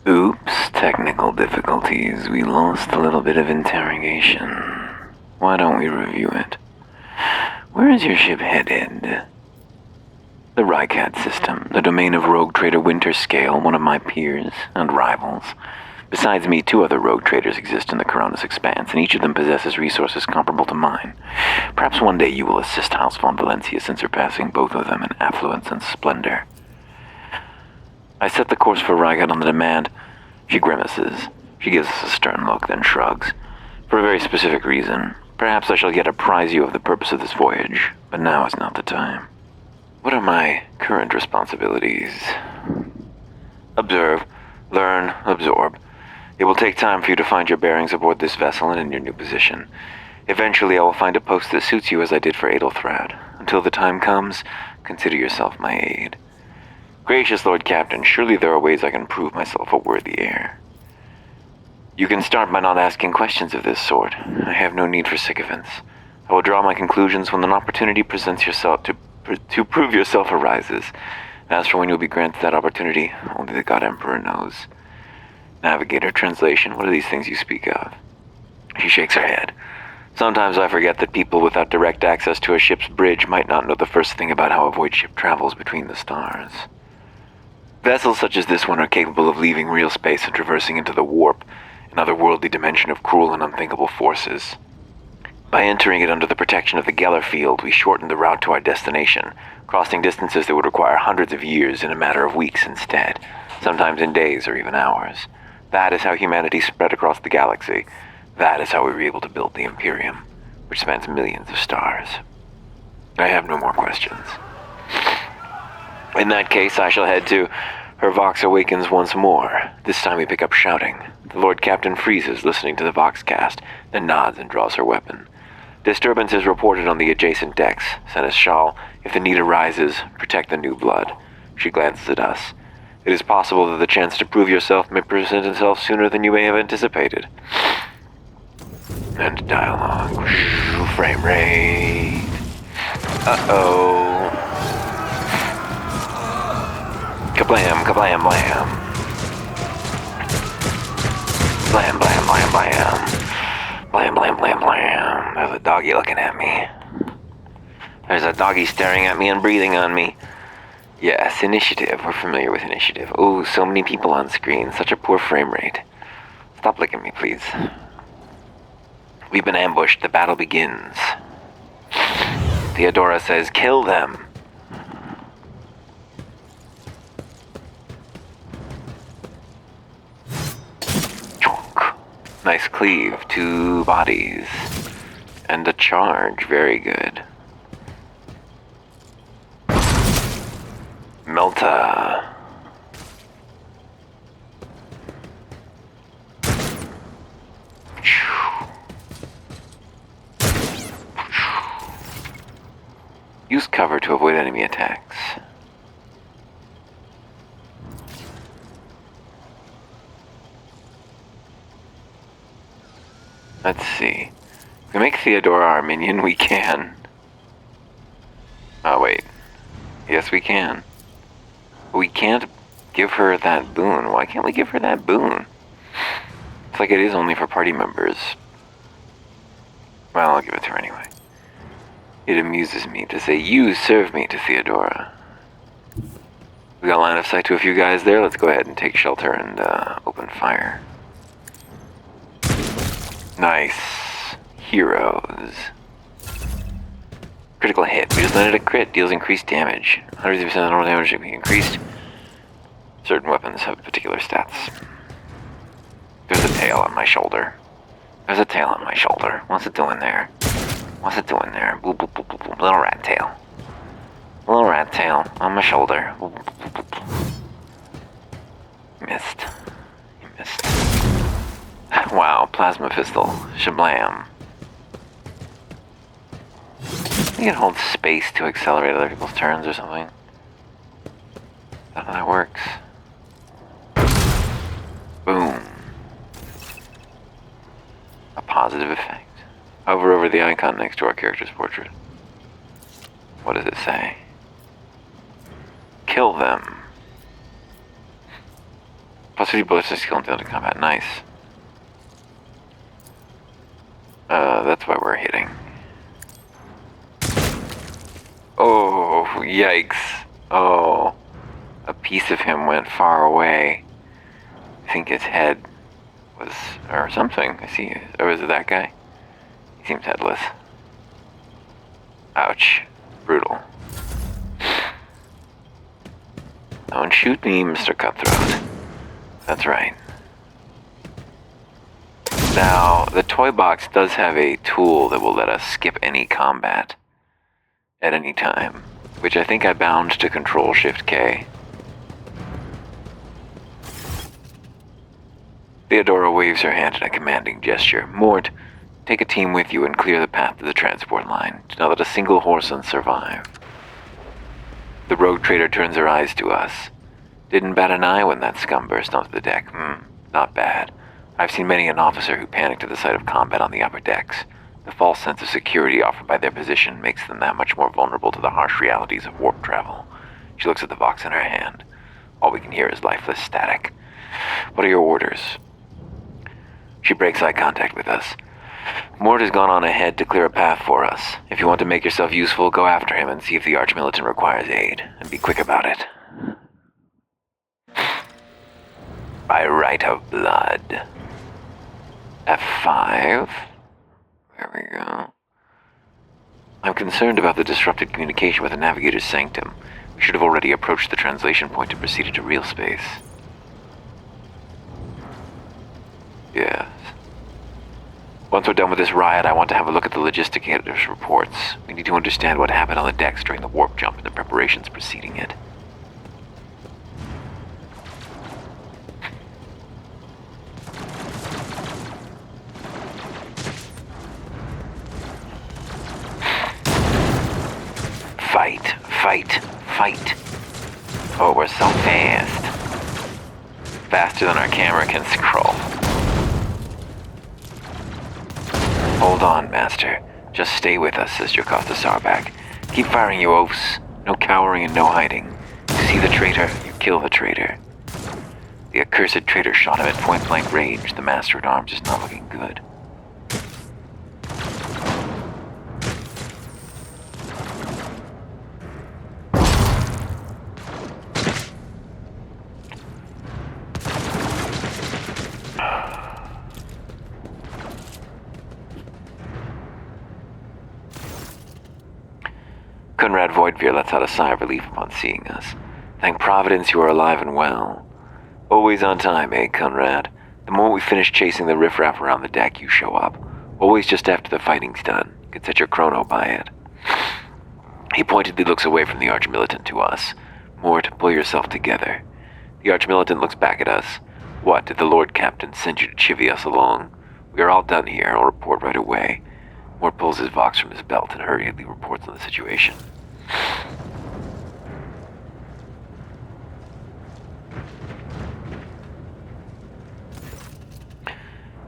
Oops, technical difficulties. We lost a little bit of interrogation. Why don't we review it? Where is your ship headed? The Rycat system, the domain of rogue trader Winterscale, one of my peers and rivals. Besides me, 2 other rogue traders exist in the Coronis Expanse, and each of them possesses resources comparable to mine. Perhaps one day you will assist House von Valencius in surpassing both of them in affluence and splendor. I set the course for Rygat on the demand. She grimaces. She gives us a stern look, then shrugs. For a very specific reason. Perhaps I shall yet apprise you of the purpose of this voyage, but now is not the time. What are my current responsibilities? Observe, learn, absorb. It will take time for you to find your bearings aboard this vessel and in your new position. Eventually I will find a post that suits you as I did for Adelthrad. Until the time comes, consider yourself my aide. Gracious Lord Captain, surely there are ways I can prove myself a worthy heir. You can start by not asking questions of this sort. I have no need for sycophants. I will draw my conclusions when an opportunity presents yourself to prove yourself arises. As for when you'll be granted that opportunity, only the God Emperor knows. Navigator, translation, what are these things you speak of? She shakes her head. Sometimes I forget that people without direct access to a ship's bridge might not know the first thing about how a void ship travels between the stars. Vessels such as this one are capable of leaving real space and traversing into the warp, an otherworldly dimension of cruel and unthinkable forces. By entering it under the protection of the Geller field, we shortened the route to our destination, crossing distances that would require hundreds of years in a matter of weeks instead, sometimes in days or even hours. That is how humanity spread across the galaxy. That is how we were able to build the Imperium, which spans millions of stars. I have no more questions. In that case, I shall head to... Her Vox awakens once more. This time we pick up shouting. The Lord Captain freezes, listening to the Voxcast, then nods and draws her weapon. Disturbance is reported on the adjacent decks. Seneschal, if the need arises, protect the new blood. She glances at us. It is possible that the chance to prove yourself may present itself sooner than you may have anticipated. And dialogue. Frame rate. Uh-oh. Kablam, kablam, blam. Blam, blam, blam, blam. Blam, blam, blam, blam. There's a doggy looking at me. There's a doggy staring at me and breathing on me. Yes, initiative. We're familiar with initiative. Oh, so many people on screen. Such a poor frame rate. Stop licking me, please. We've been ambushed. The battle begins. Theodora says, kill them. Nice cleave, 2 bodies. And a charge, very good. Melta. Use cover to avoid enemy attacks. Let's see. If we make Theodora our minion, we can. Oh, wait. Yes, we can. But we can't give her that boon. Why can't we give her that boon? It's like it is only for party members. Well, I'll give it to her anyway. It amuses me to say, you serve me to Theodora. We got line of sight to a few guys there. Let's go ahead and take shelter and open fire. Nice. Heroes. Critical hit. We just landed a crit. Deals increased damage. 100% of the normal damage should be increased. Certain weapons have particular stats. There's a tail on my shoulder. There's a tail on my shoulder. What's it doing there? What's it doing there? Boop, boop, boop, boop, boop. Little rat tail. Little rat tail on my shoulder. Boop, boop, boop, boop. Missed. You missed. Wow, plasma pistol. Shablam. You can hold space to accelerate other people's turns or something. Is that how that works? Boom. A positive effect. Hover over the icon next to our character's portrait. What does it say? Kill them. +50 ballistic skill and into combat. Nice. That's why we're hitting. Oh, yikes. Oh, a piece of him went far away. I think his head was, or something. I see. Or was it that guy? He seems headless. Ouch. Brutal. Don't shoot me, Mr. Cutthroat. That's right. Now, the toy box does have a tool that will let us skip any combat at any time, which I think I bound to Control-Shift-K. Theodora waves her hand in a commanding gesture. Mort, take a team with you and clear the path to the transport line. Do not let a single Whoreson survive. The rogue trader turns her eyes to us. Didn't bat an eye when that scum burst onto the deck. Not bad. I've seen many an officer who panicked at the sight of combat on the upper decks. The false sense of security offered by their position makes them that much more vulnerable to the harsh realities of warp travel. She looks at the box in her hand. All we can hear is lifeless static. What are your orders? She breaks eye contact with us. Mort has gone on ahead to clear a path for us. If you want to make yourself useful, go after him and see if the Archmilitant requires aid. And be quick about it. By right of blood. F5. There we go. I'm concerned about the disrupted communication with the Navigator's sanctum. We should have already approached the translation point and proceeded to real space. Yes. Once we're done with this riot, I want to have a look at the logisticators' reports. We need to understand what happened on the decks during the warp jump and the preparations preceding it. Fight. Oh, we're so fast. Faster than our camera can scroll. Hold on, Master. Just stay with us, says Jocasta Sarbak. Keep firing, you oafs. No cowering and no hiding. You see the traitor, you kill the traitor. The accursed traitor shot him at point-blank range. The Master-at-Arms is not looking good. Conrad Voidveer lets out a sigh of relief upon seeing us. Thank Providence you are alive and well. Always on time, eh, Conrad? The moment we finish chasing the riffraff around the deck, you show up. Always just after the fighting's done. You can set your chrono by it. He pointedly looks away from the Archmilitant to us. Mort, pull yourself together. The Archmilitant looks back at us. What, did the Lord Captain send you to chivvy us along? We are all done here. I'll report right away. Mort pulls his Vox from his belt and hurriedly reports on the situation.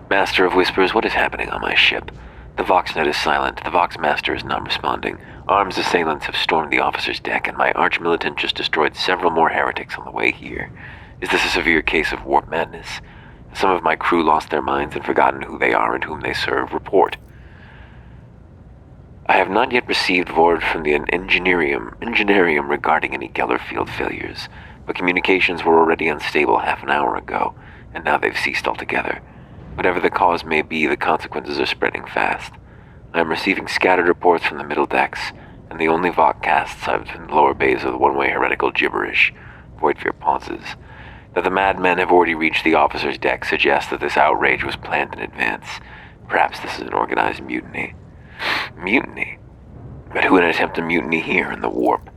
Master of Whispers, what is happening on my ship? The Voxnet is silent. The Vox Master is not responding. Armed assailants have stormed the officer's deck, and my Archmilitant just destroyed several more heretics on the way here. Is this a severe case of warp madness? Have some of my crew lost their minds and forgotten who they are and whom they serve? Report. I have not yet received word from the Engineerium regarding any Geller field failures, but communications were already unstable half an hour ago, and now they've ceased altogether. Whatever the cause may be, the consequences are spreading fast. I am receiving scattered reports from the middle decks, and the only Voccasts I've in the lower bays are the one-way heretical gibberish. Voidveer pauses. That the madmen have already reached the officer's deck suggests that this outrage was planned in advance. Perhaps this is an organized mutiny. Mutiny? But who would attempt a mutiny here in the warp?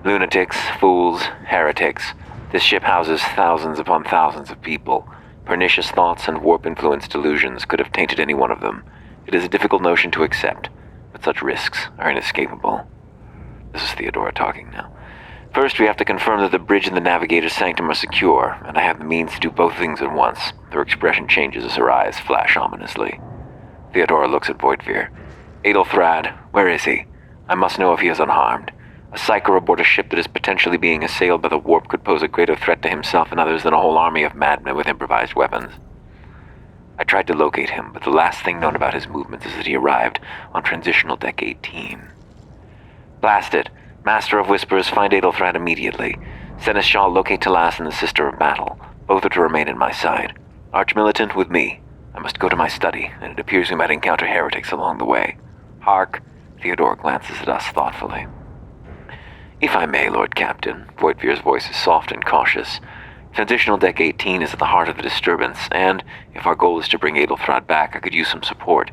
Lunatics, fools, heretics. This ship houses thousands upon thousands of people. Pernicious thoughts and warp-influenced delusions could have tainted any one of them. It is a difficult notion to accept, but such risks are inescapable. This is Theodora talking now. First, we have to confirm that the bridge and the Navigator's sanctum are secure, and I have the means to do both things at once. Her expression changes as her eyes flash ominously. Theodora looks at Voidveer. Adelthrad, where is he? I must know if he is unharmed. A psyker aboard a ship that is potentially being assailed by the warp could pose a greater threat to himself and others than a whole army of madmen with improvised weapons. I tried to locate him, but the last thing known about his movements is that he arrived on Transitional Deck 18. Blast it. Master of Whispers, find Aethelfrad immediately. Seneschal, locate Talas and the Sister of Battle. Both are to remain at my side. Archmilitant, with me. I must go to my study, and it appears we might encounter heretics along the way. Hark. Theodora glances at us thoughtfully. If I may, Lord Captain, Voidfear's voice is soft and cautious. Transitional Deck 18 is at the heart of the disturbance, and if our goal is to bring Aethelfrad back, I could use some support.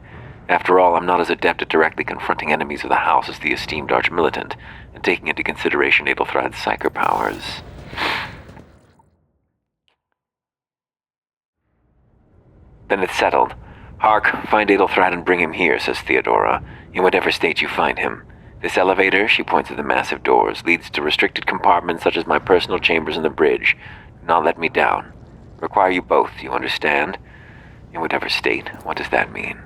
After all, I'm not as adept at directly confronting enemies of the house as the esteemed Archmilitant, and taking into consideration Aethelfrad's psyker powers. Then it's settled. Hark, find Aethelfrad and bring him here, says Theodora, in whatever state you find him. This elevator, she points at the massive doors, leads to restricted compartments such as my personal chambers in the bridge. Do not let me down. Require you both, you understand? In whatever state, what does that mean?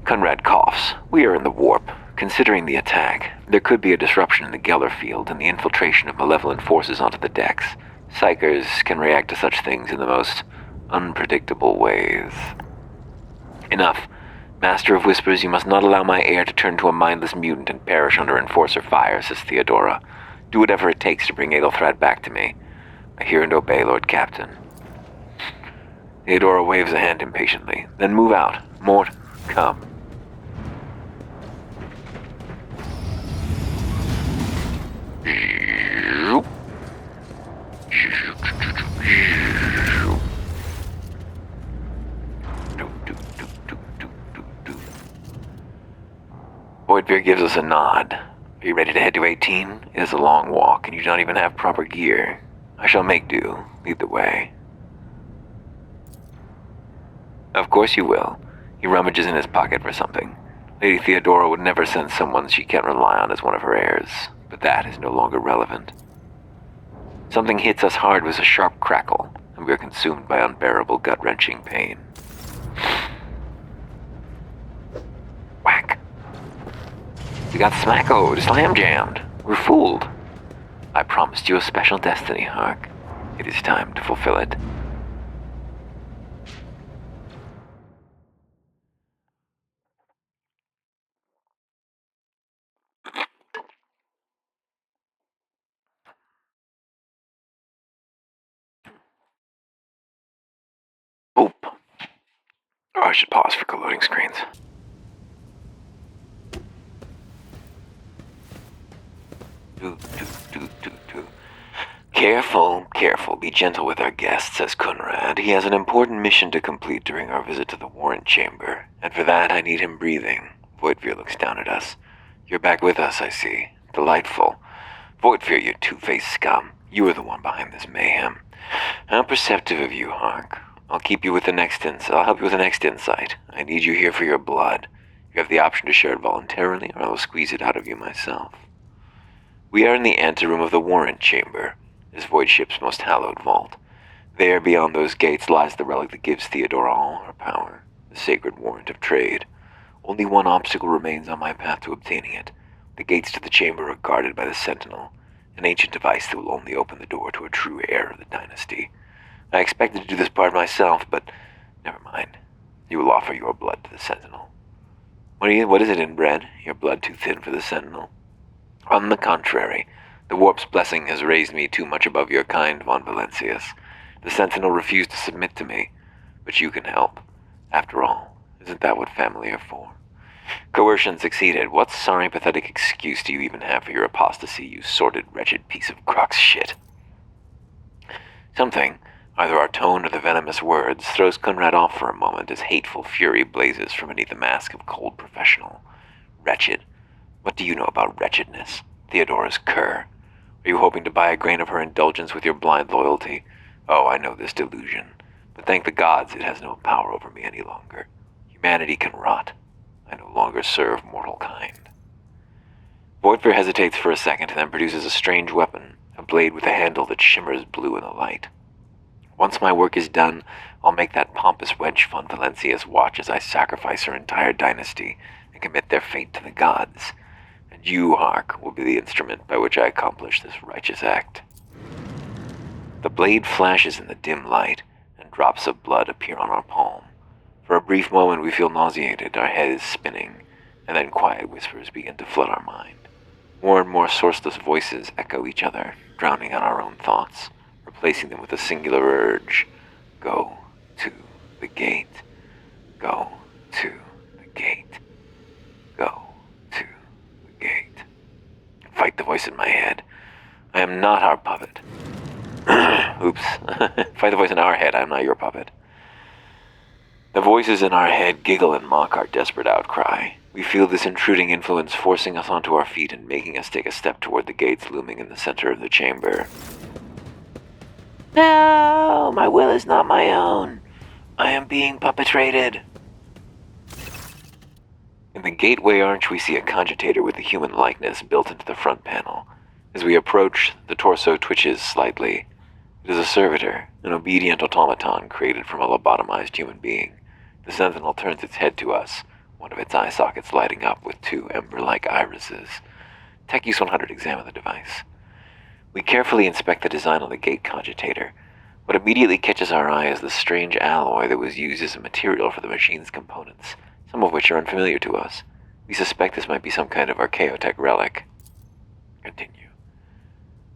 Conrad coughs. We are in the warp. Considering the attack, there could be a disruption in the Geller field and the infiltration of malevolent forces onto the decks. Psychers can react to such things in the most unpredictable ways. Enough. Master of Whispers, you must not allow my heir to turn to a mindless mutant and perish under Enforcer fire, says Theodora. Do whatever it takes to bring Aethelfrad back to me. I hear and obey, Lord Captain. Theodora waves a hand impatiently. Then move out. Mort, come. Voidfear gives us a nod. Are you ready to head to 18? It is a long walk, and you don't even have proper gear. I shall make do. Lead the way. Of course you will. He rummages in his pocket for something. Lady Theodora would never send someone she can't rely on as one of her heirs, but that is no longer relevant. Something hits us hard with a sharp crackle, and we are consumed by unbearable gut-wrenching pain. Whack. We got smackoed, slam-jammed. We're fooled. I promised you a special destiny, Hark. It is time to fulfill it. Oop. Oh, I should pause for loading screens. Careful, be gentle with our guest, says Conrad. He has an important mission to complete during our visit to the warrant chamber, and for that I need him breathing. Voidfear looks down at us. You're back with us, I see. Delightful. Voidfear, you two-faced scum. You are the one behind this mayhem. How perceptive of you, Hark. I'll help you with the next insight. I need you here for your blood. You have the option to share it voluntarily, or I will squeeze it out of you myself. We are in the anteroom of the warrant chamber, this void ship's most hallowed vault. There, beyond those gates, lies the relic that gives Theodora all her power, the sacred warrant of trade. Only one obstacle remains on my path to obtaining it. The gates to the chamber are guarded by the Sentinel, an ancient device that will only open the door to a true heir of the dynasty. I expected to do this part myself, but never mind. You will offer your blood to the Sentinel. What is it inbred? Your blood too thin for the Sentinel? On the contrary, the warp's blessing has raised me too much above your kind, Von Valencius. The Sentinel refused to submit to me, but you can help. After all, isn't that what family are for? Coercion succeeded. What sorry, pathetic excuse do you even have for your apostasy, you sordid, wretched piece of crux shit? Something, either our tone or the venomous words, throws Conrad off for a moment as hateful fury blazes from beneath the mask of cold professional. Wretched. What do you know about wretchedness? Theodora's cur. Are you hoping to buy a grain of her indulgence with your blind loyalty? Oh, I know this delusion. But thank the gods it has no power over me any longer. Humanity can rot. I no longer serve mortal kind. Voidfear hesitates for a second, then produces a strange weapon, a blade with a handle that shimmers blue in the light. Once my work is done, I'll make that pompous wench Von Valencius watch as I sacrifice her entire dynasty and commit their fate to the gods. and you, Hark, will be the instrument by which I accomplish this righteous act." The blade flashes in the dim light, and drops of blood appear on our palm. For a brief moment we feel nauseated, our head is spinning, and then quiet whispers begin to flood our mind. More and more sourceless voices echo each other, drowning out our own thoughts, replacing them with a singular urge: go to the gate, go to the gate, go to the gate. Fight the voice in my head. I am not our puppet. Oops. Fight the voice in our head. I am not your puppet. The voices in our head giggle and mock our desperate outcry. We feel this intruding influence forcing us onto our feet and making us take a step toward the gates looming in the center of the chamber. No, my will is not my own. I am being puppetrated. In the gateway arch, we see a cogitator with a human likeness built into the front panel. As we approach, the torso twitches slightly. It is a servitor, an obedient automaton created from a lobotomized human being. The sentinel turns its head to us, one of its eye sockets lighting up with two ember-like irises. Techuse 100 examine the device. We carefully inspect the design on the gate cogitator. What immediately catches our eye is the strange alloy that was used as a material for the machine's components, some of which are unfamiliar to us. We suspect this might be some kind of archaeotech relic. Continue.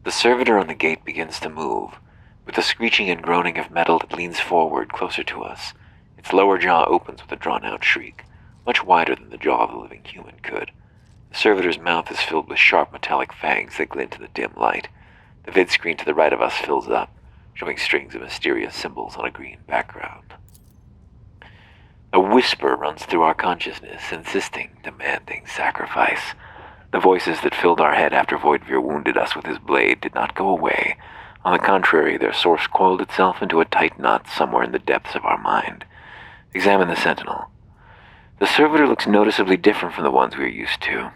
The servitor on the gate begins to move. With the screeching and groaning of metal, it leans forward, closer to us. Its lower jaw opens with a drawn-out shriek, much wider than the jaw of a living human could. The servitor's mouth is filled with sharp metallic fangs that glint in the dim light. The vid screen to the right of us fills up, showing strings of mysterious symbols on a green background. A whisper runs through our consciousness, insisting, demanding sacrifice. The voices that filled our head after Voidveer wounded us with his blade did not go away. On the contrary, their source coiled itself into a tight knot somewhere in the depths of our mind. Examine the sentinel. The servitor looks noticeably different from the ones we are used to.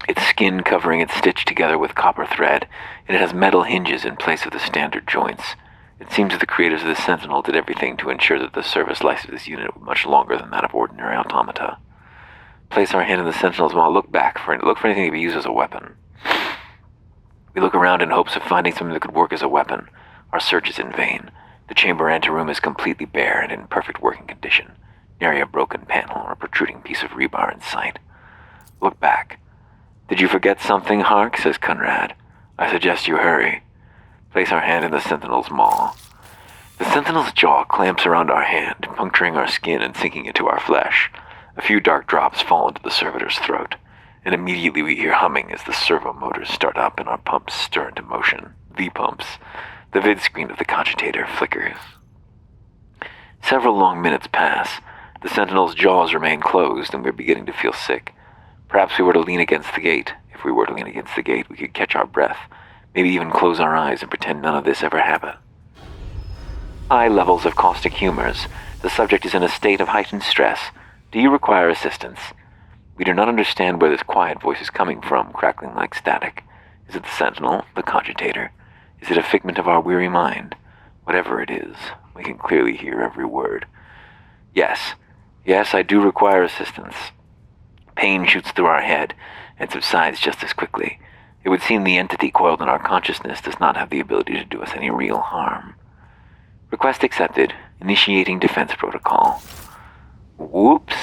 Its skin covering it stitched together with copper thread, and it has metal hinges in place of the standard joints. It seems that the creators of the sentinel did everything to ensure that the service life of this unit was much longer than that of ordinary automata. Place our hand in the sentinel's maw. Look for anything that could be used as a weapon. We look around in hopes of finding something that could work as a weapon. Our search is in vain. The chamber anteroom is completely bare and in perfect working condition. Nary a broken panel or a protruding piece of rebar in sight. Look back. Did you forget something, Hark? Says Conrad. I suggest you hurry. Place our hand in the sentinel's maw. The sentinel's jaw clamps around our hand, puncturing our skin and sinking into our flesh. A few dark drops fall into the servitor's throat, and immediately we hear humming as the servo motors start up and our pumps stir into motion. V-pumps. The vid screen of the cogitator flickers. Several long minutes pass. The sentinel's jaws remain closed, and we're beginning to feel sick. Perhaps we were to lean against the gate. If we were to lean against the gate, we could catch our breath, maybe even close our eyes and pretend none of this ever happened. High levels of caustic humors. The subject is in a state of heightened stress. Do you require assistance? We do not understand where this quiet voice is coming from, crackling like static. Is it the sentinel, the cogitator? Is it a figment of our weary mind? Whatever it is, we can clearly hear every word. Yes, I do require assistance. Pain shoots through our head and subsides just as quickly. It would seem the entity coiled in our consciousness does not have the ability to do us any real harm. Request accepted. Initiating defense protocol. Whoops.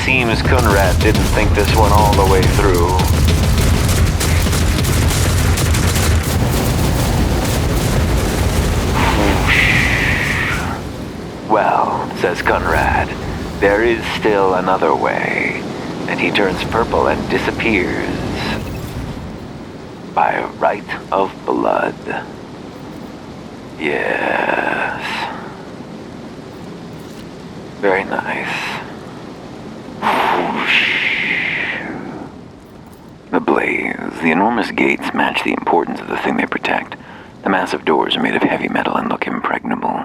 Seems Conrad didn't think this one all the way through. Well, says Conrad, there is still another way. And he turns purple and disappears. By right of blood. Yes. Very nice. The blaze, the enormous gates match the importance of the thing they protect. The massive doors are made of heavy metal and look impregnable.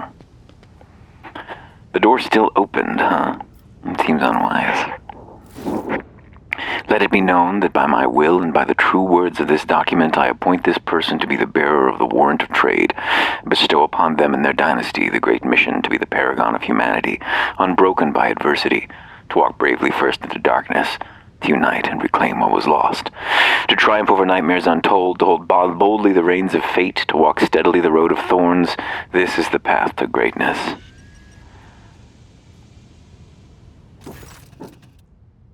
The door still opened, huh? It seems unwise. Let it be known that by my will and by the true words of this document I appoint this person to be the bearer of the warrant of trade, and bestow upon them and their dynasty the great mission to be the paragon of humanity, unbroken by adversity, to walk bravely first into darkness, To unite and reclaim what was lost. To triumph over nightmares untold, to hold boldly the reins of fate, to walk steadily the road of thorns. This is the path to greatness.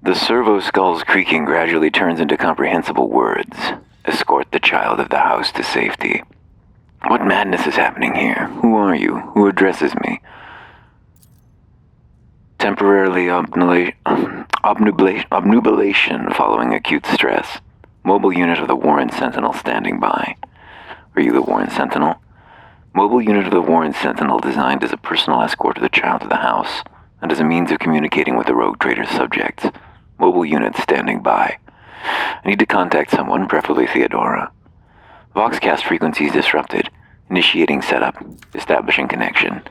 The servo skull's creaking gradually turns into comprehensible words. Escort the child of the house to safety. What madness is happening here? Who are you? Who addresses me? Temporarily obnubilation following acute stress. Mobile unit of the Warren Sentinel standing by. Are you the Warren Sentinel? Mobile unit of the Warren Sentinel designed as a personal escort of the child of the house, and as a means of communicating with the rogue trader's subjects. Mobile unit standing by. I need to contact someone, preferably Theodora. Voxcast frequencies disrupted. Initiating setup. Establishing connection.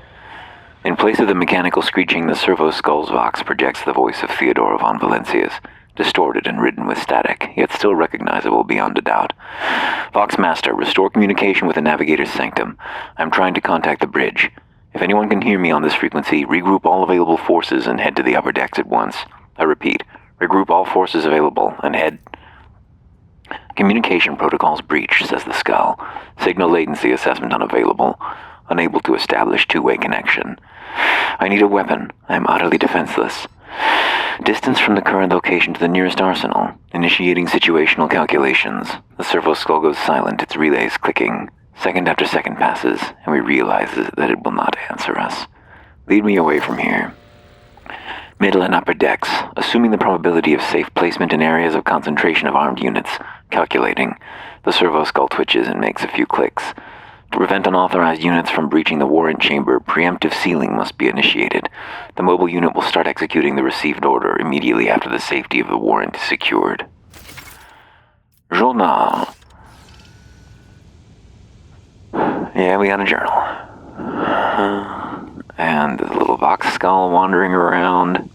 In place of the mechanical screeching, the servo skull's vox projects the voice of Theodora von Valencius, distorted and ridden with static, yet still recognizable beyond a doubt. Vox Master, restore communication with the navigator's sanctum. I'm trying to contact the bridge. If anyone can hear me on this frequency, regroup all available forces and head to the upper decks at once. I repeat, regroup all forces available and head... Communication protocols breached, says the skull. Signal latency assessment unavailable. Unable to establish two-way connection. I need a weapon. I am utterly defenseless. Distance from the current location to the nearest arsenal. Initiating situational calculations. The servo skull goes silent, its relays clicking. Second after second passes, and we realize that it will not answer us. Lead me away from here. Middle and upper decks, assuming the probability of safe placement in areas of concentration of armed units. Calculating. The servo skull twitches and makes a few clicks. To prevent unauthorized units from breaching the warrant chamber, preemptive sealing must be initiated. The mobile unit will start executing the received order immediately after the safety of the warrant is secured. Journal. Yeah, we got a journal. And the little Vox skull wandering around.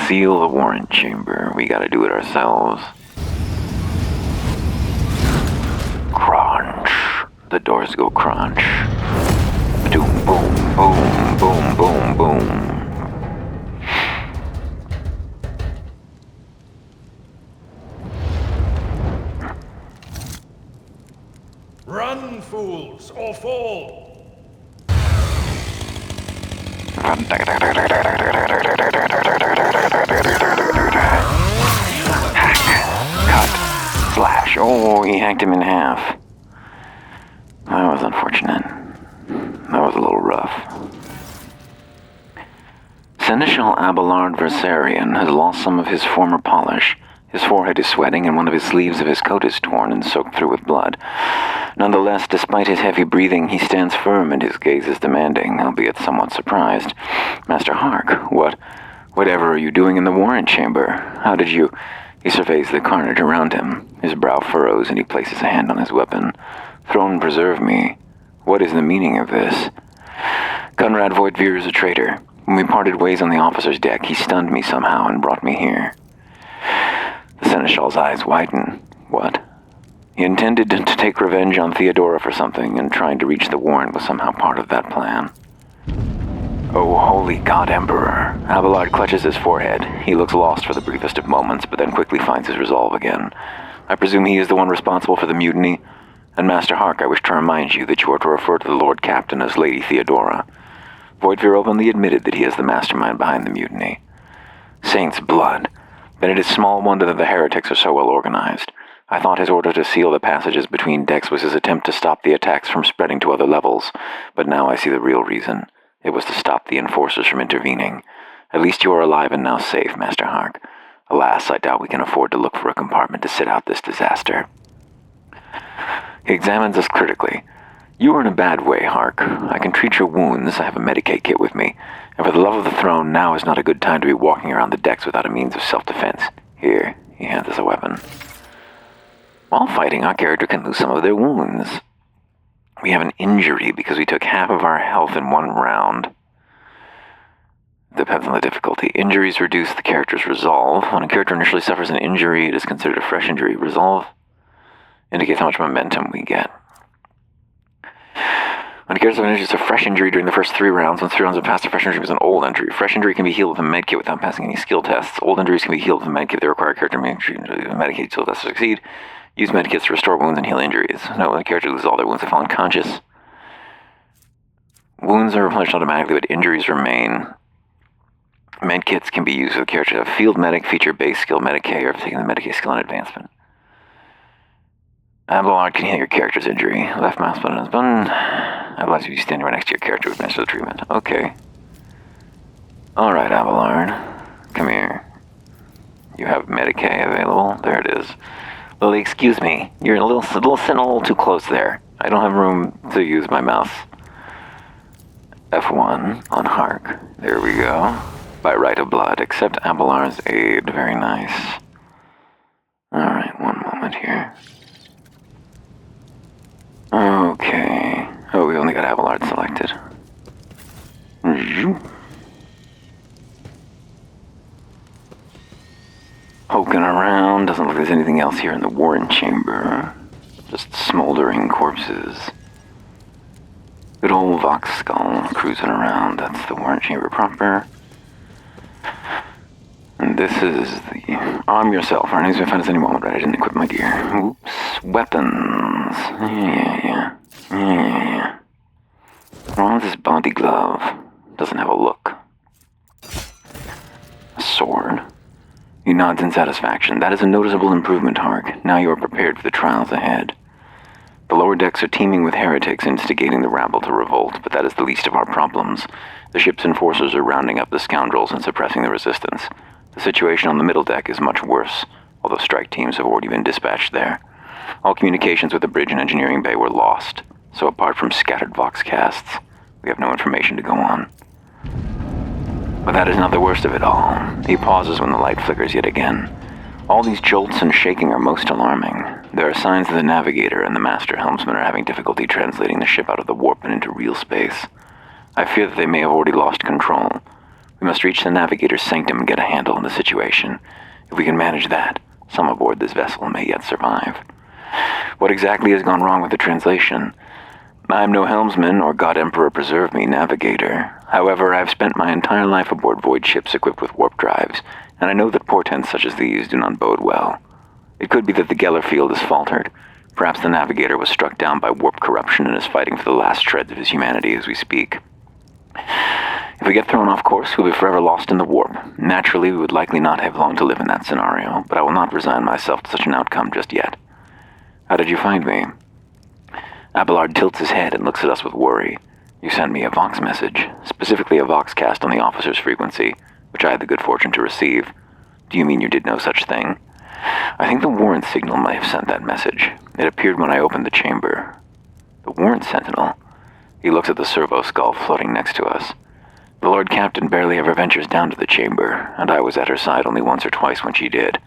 Seal the warrant chamber. We gotta do it ourselves. Crunch. The doors go crunch. Boom, boom, boom, boom, boom, boom. Run, fools, or fall! Cut. Slash. Oh, he hacked him in half. That was unfortunate. That was a little rough. Seneschal Abelard Versarian has lost some of his former polish. His forehead is sweating, and one of his sleeves of his coat is torn and soaked through with blood. Nonetheless, despite his heavy breathing, he stands firm and his gaze is demanding, albeit somewhat surprised. Master Hark, whatever are you doing in the warrant chamber? How did you... He surveys the carnage around him. His brow furrows and he places a hand on his weapon. Throne preserve me. What is the meaning of this? Conrad Voigtveer is a traitor. When we parted ways on the officer's deck, he stunned me somehow and brought me here. The Seneschal's eyes widen. What? He intended to take revenge on Theodora for something, and trying to reach the warrant was somehow part of that plan. Oh, holy God, Emperor. Abelard clutches his forehead. He looks lost for the briefest of moments, but then quickly finds his resolve again. I presume he is the one responsible for the mutiny. And Master Hark, I wish to remind you that you are to refer to the Lord Captain as Lady Theodora. Voigtveer openly admitted that he is the mastermind behind the mutiny. Saint's blood. Then it is small wonder that the heretics are so well organized. I thought his order to seal the passages between decks was his attempt to stop the attacks from spreading to other levels, but now I see the real reason. It was to stop the enforcers from intervening. At least you are alive and now safe, Master Hark. Alas, I doubt we can afford to look for a compartment to sit out this disaster. He examines us critically. You are in a bad way, Hark. I can treat your wounds. I have a Medicaid kit with me. And for the love of the throne, now is not a good time to be walking around the decks without a means of self-defense. Here, he hands us a weapon. While fighting, our character can lose some of their wounds. We have an injury because we took half of our health in one round. Depends on the difficulty. Injuries reduce the character's resolve. When a character initially suffers an injury, it is considered a fresh injury. Resolve indicates how much momentum we get. When it carries of injury, it's a fresh injury during the first 3 rounds. Once 3 rounds have passed, a fresh injury is an old injury. Fresh injury can be healed with a medkit without passing any skill tests. Old injuries can be healed with a medkit. They require character medikit skill tests to succeed. Use medkits to restore wounds and heal injuries. No, when the character loses all their wounds, they fall unconscious. Wounds are replenished automatically, but injuries remain. Medkits can be used with the character. Field medic, feature base skill, Medicae, or taking the Medicae skill in advancement. Abelard can heal your character's injury. Left mouse button is button. Abelard you standing right next to your character with administer the treatment. Okay. Alright, Abelard. Come here. You have Medicae available. There it is. Lily, excuse me. You're sitting a little too close there. I don't have room to use my mouse. F1 on Hark. There we go. By right of blood. Accept Abelard's aid. Very nice. Alright, one moment here. Okay. Oh, we only got Abelard selected. Poking around. Doesn't look like there's anything else here in the Warren Chamber. Just smoldering corpses. Good old Vox Skull cruising around. That's the Warren Chamber proper. And this is the arm yourself. Our names may find us any moment, right? I didn't equip my gear. Oops. Weapons. Yeah. What's wrong with this body glove? Doesn't have a look. A sword. He nods in satisfaction. That is a noticeable improvement, Hark. Now you are prepared for the trials ahead. The lower decks are teeming with heretics instigating the rabble to revolt, but that is the least of our problems. The ship's enforcers are rounding up the scoundrels and suppressing the resistance. The situation on the middle deck is much worse, although strike teams have already been dispatched there. All communications with the bridge and engineering bay were lost, so apart from scattered voxcasts, we have no information to go on. But that is not the worst of it all. He pauses when the light flickers yet again. All these jolts and shaking are most alarming. There are signs that the navigator and the master helmsman are having difficulty translating the ship out of the warp and into real space. I fear that they may have already lost control. We must reach the navigator's sanctum and get a handle on the situation. If we can manage that, some aboard this vessel may yet survive. What exactly has gone wrong with the translation? I am no helmsman, or God Emperor preserve me, navigator. However, I have spent my entire life aboard void ships equipped with warp drives, and I know that portents such as these do not bode well. It could be that the Geller field has faltered. Perhaps the navigator was struck down by warp corruption and is fighting for the last shreds of his humanity as we speak. If we get thrown off course, we'll be forever lost in the warp. Naturally, we would likely not have long to live in that scenario, but I will not resign myself to such an outcome just yet. How did you find me? Abelard tilts his head and looks at us with worry. You sent me a Vox message, specifically a Voxcast on the officer's frequency, which I had the good fortune to receive. Do you mean you did no such thing? I think the Warrant Signal might have sent that message. It appeared when I opened the chamber. The Warrant Sentinel? He looks at the servo skull floating next to us. The Lord Captain barely ever ventures down to the chamber, and I was at her side only once or twice when she did,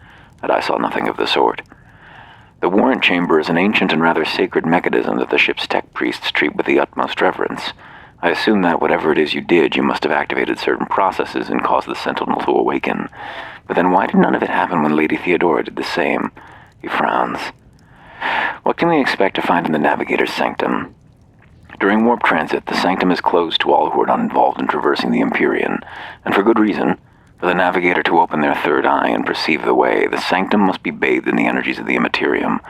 and I saw nothing of the sort. The Warrant Chamber is an ancient and rather sacred mechanism that the ship's tech priests treat with the utmost reverence. I assume that whatever it is you did, you must have activated certain processes and caused the Sentinel to awaken. But then why did none of it happen when Lady Theodora did the same? He frowns. What can we expect to find in the Navigator's Sanctum? During warp transit, the Sanctum is closed to all who are not involved in traversing the Empyrean, and for good reason. For the Navigator to open their third eye and perceive the way, the Sanctum must be bathed in the energies of the Immaterium.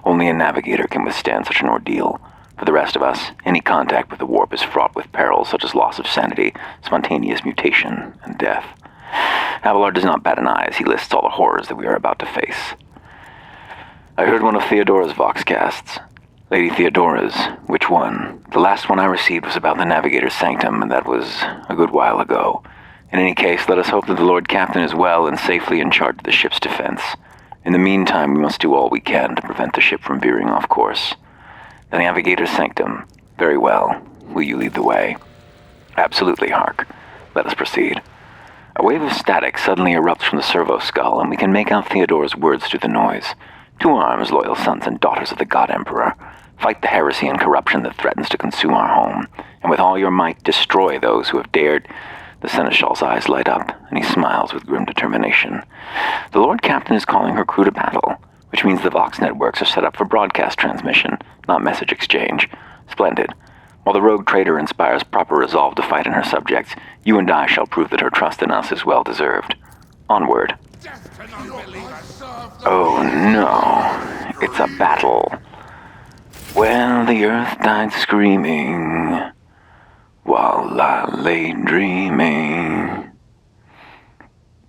Only a Navigator can withstand such an ordeal. For the rest of us, any contact with the warp is fraught with perils such as loss of sanity, spontaneous mutation, and death. Abelard does not bat an eye as he lists all the horrors that we are about to face. I heard one of Theodora's Voxcasts. Lady Theodora's. Which one? The last one I received was about the Navigator's Sanctum, and that was a good while ago. In any case, let us hope that the Lord Captain is well and safely in charge of the ship's defense. In the meantime, we must do all we can to prevent the ship from veering off course. The Navigator's Sanctum. Very well. Will you lead the way? Absolutely, Hark. Let us proceed. A wave of static suddenly erupts from the servo skull, and we can make out Theodora's words through the noise. To arms, loyal sons and daughters of the God Emperor. Fight the heresy and corruption that threatens to consume our home, and with all your might destroy those who have dared. The Seneschal's eyes light up, and he smiles with grim determination. The Lord Captain is calling her crew to battle, which means the Vox networks are set up for broadcast transmission, not message exchange. Splendid. While the rogue trader inspires proper resolve to fight in her subjects, you and I shall prove that her trust in us is well-deserved. Onward. Oh no, it's a battle. Well, the earth died screaming while I lay dreaming.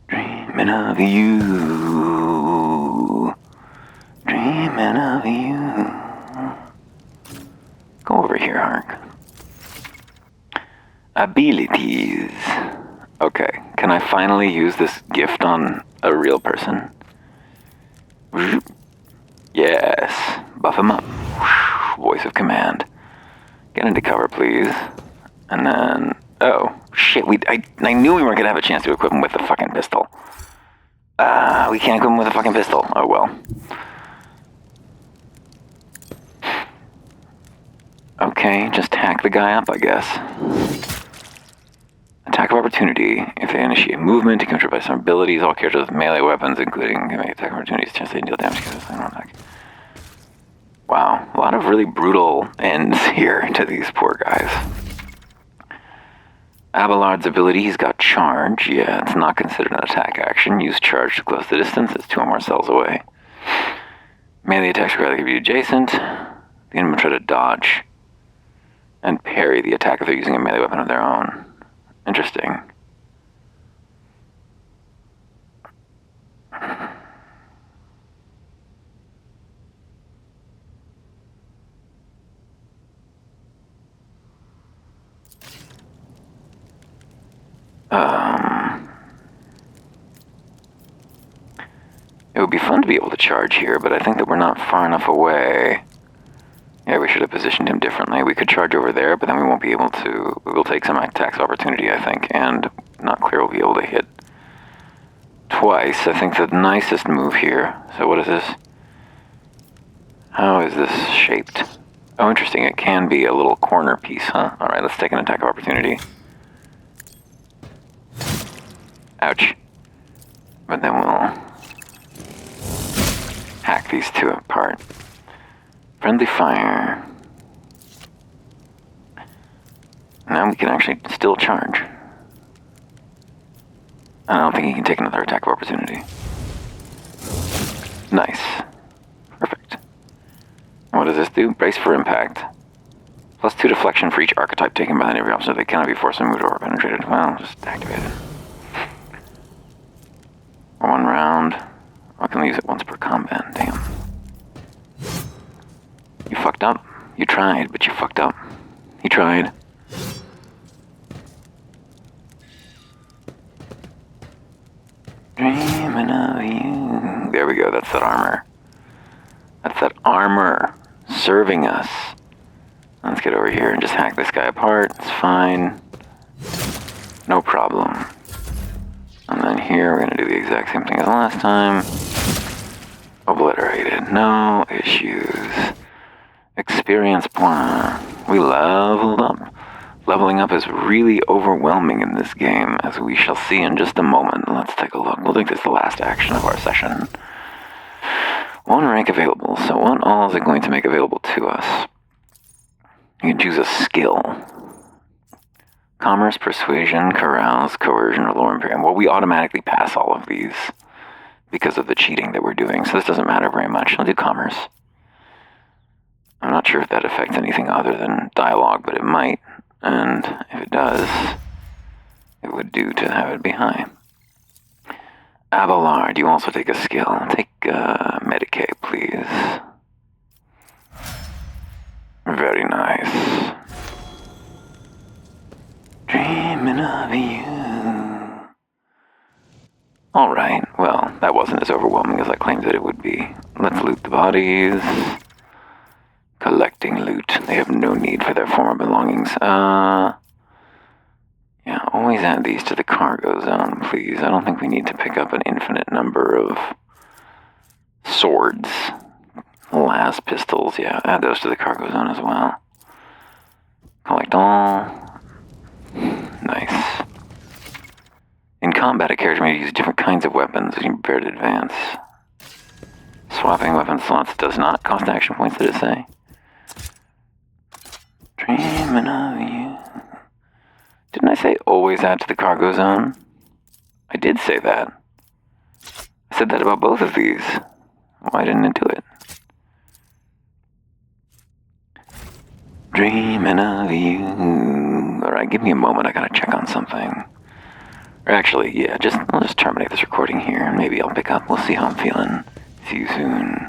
Dreaming of you. Dreaming of you. Go over here, Hark. Abilities. Okay, can I finally use this gift on a real person? Yes. Buff him up. Voice of command. Get into cover, please. And then... Oh, shit, I knew we weren't gonna have a chance to equip him with the fucking pistol. We can't equip him with a fucking pistol. Oh, well. Okay, just hack the guy up, I guess. Attack of opportunity. If they initiate movement, you can control by some abilities. All characters with melee weapons, including giving attack opportunities, chance they deal damage to the attack. Wow, a lot of really brutal ends here to these poor guys. Abelard's ability, he's got charge. Yeah, it's not considered an attack action. Use charge to close the distance. It's 2 or more cells away. Melee attacks require to be adjacent. The enemy will try to dodge and parry the attack if they're using a melee weapon of their own. Interesting. It would be fun to be able to charge here, but I think that we're not far enough away. Yeah, we should have positioned him differently. We could charge over there, but then we won't be able to... We'll take some attacks opportunity, I think, and not clear we'll be able to hit twice. I think the nicest move here... So what is this? How is this shaped? Oh, interesting. It can be a little corner piece, huh? Alright, let's take an attack of opportunity. Ouch. But then we'll hack these two apart. Friendly fire. Now we can actually still charge. I don't think he can take another attack of opportunity. Nice. Perfect. And what does this do? Brace for impact. +2 deflection for each archetype taken by the enemy officer. They cannot be forced to move or penetrated. Well, just activate it. 1 round. I can use it once per combat. Damn. You fucked up. You tried, but you fucked up. He tried. Dreaming of you. There we go. That's that armor. That's that armor serving us. Let's get over here and just hack this guy apart. It's fine. No problem. And then here we're going to do the exact same thing as last time. Obliterated. No issues. Experience point. We leveled up. Leveling up is really overwhelming in this game, as we shall see in just a moment. Let's take a look. We'll think this is the last action of our session. 1 rank available. So what all is it going to make available to us? You can choose a skill. Commerce, persuasion, carouse, coercion, or lore imperium. Well, we automatically pass all of these because of the cheating that we're doing, so this doesn't matter very much. I'll do commerce. I'm not sure if that affects anything other than dialogue, but it might. And if it does, it would do to have it be high. Abelard, you also take a skill. Take Medicae, please. Very nice. Dreaming of you. Alright, well, that wasn't as overwhelming as I claimed that it would be. Let's loot the bodies. Collecting loot. They have no need for their former belongings. Yeah, always add these to the cargo zone, please. I don't think we need to pick up an infinite number of swords. Las pistols, yeah, add those to the cargo zone as well. Collect all. Nice. In combat, a character may use different kinds of weapons as you prepare to advance. Swapping weapon slots does not cost action points, did it say? Dreaming Dreaming of you. Didn't I say always add to the cargo zone? I did say that. I said that about both of these. Why didn't it do it? Dreaming of you. Alright, give me a moment, I gotta check on something. Or actually, yeah, I'll just terminate this recording here, and maybe I'll pick up. We'll see how I'm feeling. See you soon.